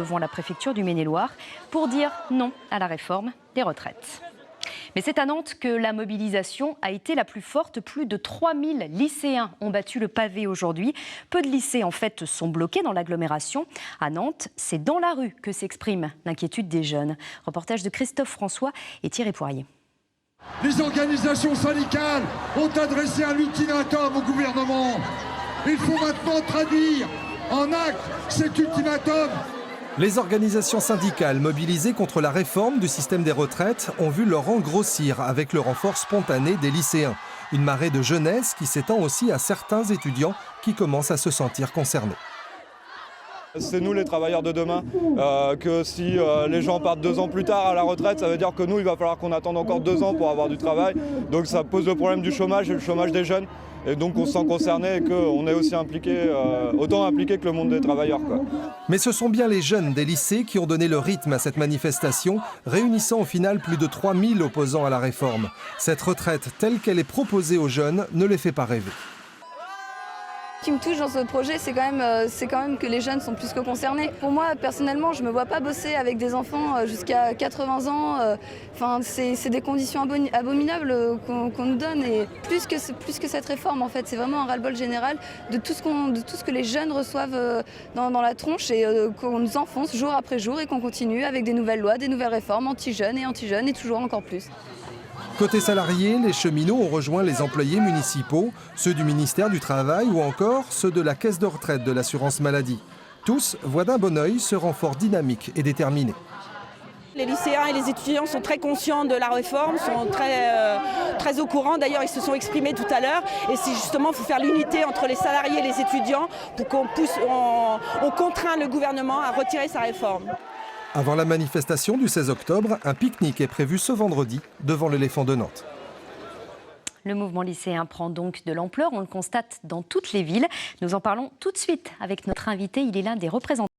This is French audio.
devant la préfecture du Maine-et-Loire pour dire non à la réforme des retraites. Mais c'est à Nantes que la mobilisation a été la plus forte. Plus de 3000 lycéens ont battu le pavé aujourd'hui. Peu de lycées, en fait, sont bloqués dans l'agglomération. À Nantes, c'est dans la rue que s'exprime l'inquiétude des jeunes. Reportage de Christophe François et Thierry Poirier. Les organisations syndicales ont adressé un ultimatum au gouvernement. Il faut maintenant traduire en actes cet ultimatum. Les organisations syndicales mobilisées contre la réforme du système des retraites ont vu leur rang grossir avec le renfort spontané des lycéens. Une marée de jeunesse qui s'étend aussi à certains étudiants qui commencent à se sentir concernés. C'est nous les travailleurs de demain, que si les gens partent 2 ans plus tard à la retraite, ça veut dire que nous, il va falloir qu'on attende encore 2 ans pour avoir du travail. Donc ça pose le problème du chômage et le chômage des jeunes. Et donc on se sent concerné et qu'on est aussi impliqué, autant impliqué que le monde des travailleurs, quoi. Mais ce sont bien les jeunes des lycées qui ont donné le rythme à cette manifestation, réunissant au final plus de 3000 opposants à la réforme. Cette retraite telle qu'elle est proposée aux jeunes ne les fait pas rêver. Ce qui me touche dans ce projet, c'est quand même que les jeunes sont plus que concernés. Pour moi, personnellement, je ne me vois pas bosser avec des enfants jusqu'à 80 ans. C'est des conditions abominables qu'on nous donne. Et plus que cette réforme, en fait, c'est vraiment un ras-le-bol général de tout ce que les jeunes reçoivent dans la tronche et qu'on nous enfonce jour après jour et qu'on continue avec des nouvelles lois, des nouvelles réformes anti-jeunes et toujours encore plus. Côté salariés, les cheminots ont rejoint les employés municipaux, ceux du ministère du Travail ou encore ceux de la caisse de retraite de l'assurance maladie. Tous voient d'un bon œil ce renfort dynamique et déterminé. Les lycéens et les étudiants sont très conscients de la réforme, sont très au courant. D'ailleurs, ils se sont exprimés tout à l'heure. Et c'est justement, il faut faire l'unité entre les salariés et les étudiants pour on contraint le gouvernement à retirer sa réforme. Avant la manifestation du 16 octobre, un pique-nique est prévu ce vendredi devant l'éléphant de Nantes. Le mouvement lycéen prend donc de l'ampleur, on le constate dans toutes les villes. Nous en parlons tout de suite avec notre invité, il est l'un des représentants